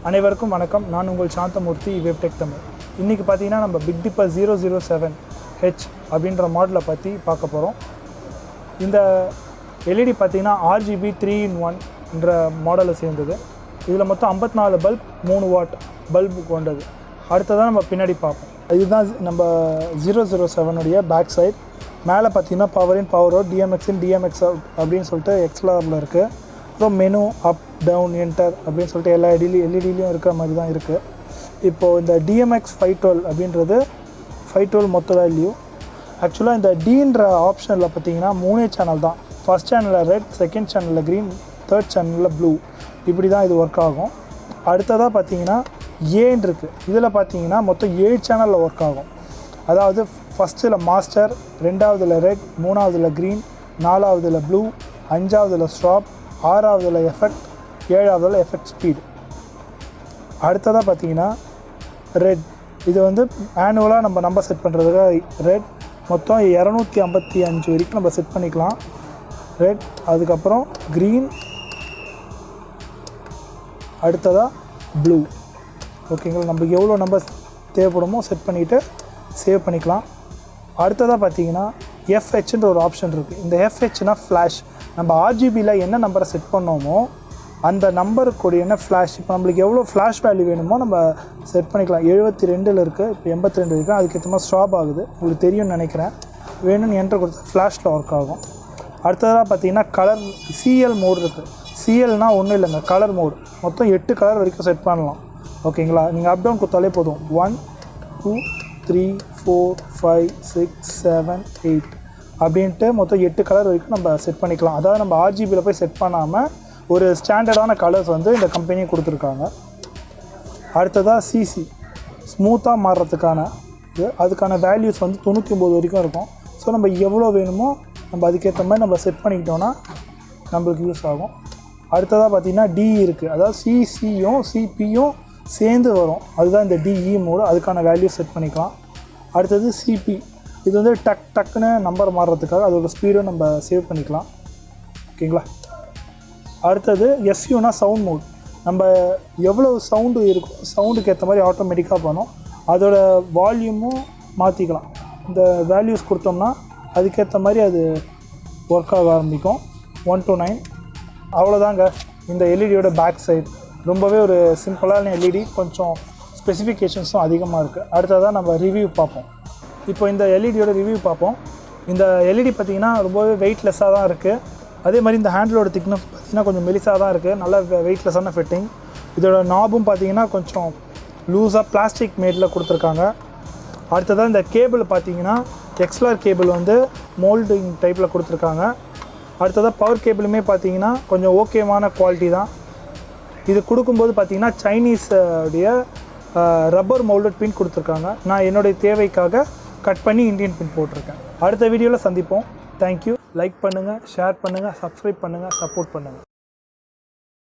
அனைவருக்கும் வணக்கம். நான் உங்கள் சாந்தமூர்த்தி வெப்டெக் தமிழ். இன்றைக்கி பார்த்தீங்கன்னா நம்ம பிக் டிப்பர் 007H அப்படின்ற மாடலை பற்றி பார்க்க போகிறோம். இந்த எல்இடி பார்த்தீங்கன்னா RGB 3-in-1 மாடலை சேர்ந்தது. இதில் மொத்தம் 54 பல்ப் 3 வாட் பல்பு கொண்டது. அடுத்ததான் நம்ம பின்னாடி பார்ப்போம். இதுதான் நம்ம 007உடைய பேக் சைட். மேலே பார்த்தீங்கன்னா power in power out, DMX அப்படின்னு சொல்லிட்டு எக்ஸ்ட்ராவில் இருக்குது. அப்புறம் மெனு அப் டவுன் என்டர் அப்படின்னு சொல்லிட்டு எல்லா எல்இடிலையும் இருக்கிற மாதிரி தான் இருக்குது. இப்போது இந்த DMX 512 அப்படின்றது 512 மொத்த வேல்யூ. ஆக்சுவலாக இந்த டீன்ற ஆப்ஷனில் பார்த்தீங்கன்னா 3 சேனல் தான். ஃபஸ்ட் சேனலில் ரெட், செகண்ட் சேனலில் க்ரீன், தேர்ட் சேனலில் ப்ளூ, இப்படி தான் இது ஒர்க் ஆகும். அடுத்ததாக பார்த்தீங்கன்னா ஏன் இருக்குது. இதில் பார்த்தீங்கன்னா மொத்தம் 7 சேனலில் ஒர்க் ஆகும். அதாவது ஃபஸ்ட்டில் மாஸ்டர், ரெண்டாவதில் ரெட், மூணாவதில் க்ரீன், நாலாவதில் ப்ளூ, அஞ்சாவதில் ஸ்டாப், ஆறாவதில் எஃபெக்ட், ஏழாவதில் எஃபெக்ட் ஸ்பீடு. அடுத்ததாக பார்த்தீங்கன்னா ரெட். இது வந்து ஆனுவலாக நம்ம நம்பர் செட் பண்ணுறதுக்காக ரெட். மொத்தம் 255 வரைக்கும் நம்ம செட் பண்ணிக்கலாம் ரெட். அதுக்கப்புறம் க்ரீன், அடுத்ததாக ப்ளூ. ஓகேங்களா, நம்ம எவ்வளோ நம்பர் தேவைப்படுமோ செட் பண்ணிவிட்டு சேவ் பண்ணிக்கலாம். அடுத்ததாக பார்த்தீங்கன்னா FHன்ற ஒரு ஆப்ஷன் இருக்குது. இந்த FHனா ஃப்ளாஷ். நம்ம RGBயில் என்ன நம்பரை செட் பண்ணோமோ அந்த நம்பருக்குடைய என்ன ஃப்ளாஷ், இப்போ நம்மளுக்கு எவ்வளோ ஃப்ளாஷ் வேல்யூ வேணுமோ நம்ம செட் பண்ணிக்கலாம். 72 இருக்குது, இப்போ 82 இருக்குது. அதுக்கேற்ற மாதிரி ஸ்டாப் ஆகுது, உங்களுக்கு தெரியும்னு நினைக்கிறேன். வேணும்னு என்டர் கொடுத்து ஃப்ளாஷில் ஒர்க் ஆகும். அடுத்ததாக பார்த்தீங்கன்னா கலர் CL மோடு இருக்குது. CLனால் ஒன்றும் இல்லைங்க, கலர் மோடு. மொத்தம் 8 கலர் வரைக்கும் செட் பண்ணலாம். ஓகேங்களா, நீங்கள் அப் டவுன் கொடுத்தாலே போதும். 1 2 3 4 5 6 7 8 அப்படின்ட்டு மொத்தம் 8 கலர் வரைக்கும் நம்ம செட் பண்ணிக்கலாம். அதாவது நம்ம RGBயில் போய் செட் பண்ணாமல் ஒரு ஸ்டாண்டர்டான கலர்ஸ் வந்து இந்த கம்பெனியை கொடுத்துருக்காங்க. அடுத்ததாக CC, ஸ்மூத்தாக மாறுறதுக்கான இது. அதுக்கான வேல்யூஸ் வந்து 99 வரைக்கும் இருக்கும். ஸோ நம்ம எவ்வளோ வேணுமோ நம்ம அதுக்கேற்ற மாதிரி நம்ம செட் பண்ணிக்கிட்டோன்னா நம்மளுக்கு யூஸ் ஆகும். அடுத்ததாக பார்த்திங்கன்னா DE இருக்குது. அதாவது CCயும் CPயும் சேர்ந்து வரும், அதுதான் இந்த DE மோடு. அதுக்கான வேல்யூ செட் பண்ணிக்கலாம். அடுத்தது CP. இது வந்து டக்குன்னு நம்பர் மாறுறதுக்காக அதோட ஸ்பீடும் நம்ம சேவ் பண்ணிக்கலாம். ஓகேங்களா. அடுத்தது SUனா சவுண்ட் மோட். நம்ம எவ்வளோ சவுண்டு இருக்கும், சவுண்டுக்கு ஏற்ற மாதிரி ஆட்டோமேட்டிக்காக பண்ணும். அதோட வால்யூமும் மாற்றிக்கலாம். இந்த வேல்யூஸ் கொடுத்தோம்னா அதுக்கேற்ற மாதிரி அது ஒர்க் ஆக ஆரம்பிக்கும். 1 to 9. அவ்வளோதாங்க இந்த எல்இடியோட பேக் சைடு. ரொம்பவே ஒரு சிம்பிளான எல்இடி, கொஞ்சம் ஸ்பெசிஃபிகேஷன்ஸும் அதிகமாக இருக்குது. அடுத்ததான் நம்ம ரிவ்யூ பார்ப்போம். இப்போ இந்த எல்இடியோட ரிவ்யூ பார்ப்போம். இந்த எல்இடி பார்த்திங்கன்னா ரொம்பவே வெயிட்லெஸ்ஸாக தான் இருக்குது. அதே மாதிரி இந்த ஹேண்டிலோட திக்னஸ் பார்த்திங்கன்னா கொஞ்சம் மெலிசாக தான் இருக்குது. நல்ல வெயிட்லெஸ்ஸான ஃபிட்டிங். இதோட நாபும் பார்த்திங்கன்னா கொஞ்சம் லூஸாக பிளாஸ்டிக் மேடில் கொடுத்துருக்காங்க. அடுத்ததாக இந்த கேபிள் பார்த்திங்கன்னா எக்ஸ்எல்ஆர் கேபிள் வந்து மோல்டிங் டைப்பில் கொடுத்துருக்காங்க. அடுத்ததாக பவர் கேபிளுமே பார்த்திங்கன்னா கொஞ்சம் ஓகேவான குவாலிட்டி தான். இது கொடுக்கும்போது பார்த்திங்கன்னா சைனீஸ் உடைய ரப்பர் மோல்டட் பின் கொடுத்துருக்காங்க. நான் என்னுடைய தேவைக்காக கட் பண்ணி இந்தியன் பின் போட்டிருக்கேன். அடுத்த வீடியோவில் சந்திப்போம். தேங்க்யூ. லைக் பண்ணுங்கள், ஷேர் பண்ணுங்கள், சப்ஸ்கிரைப் பண்ணுங்கள், சப்போர்ட் பண்ணுங்கள்.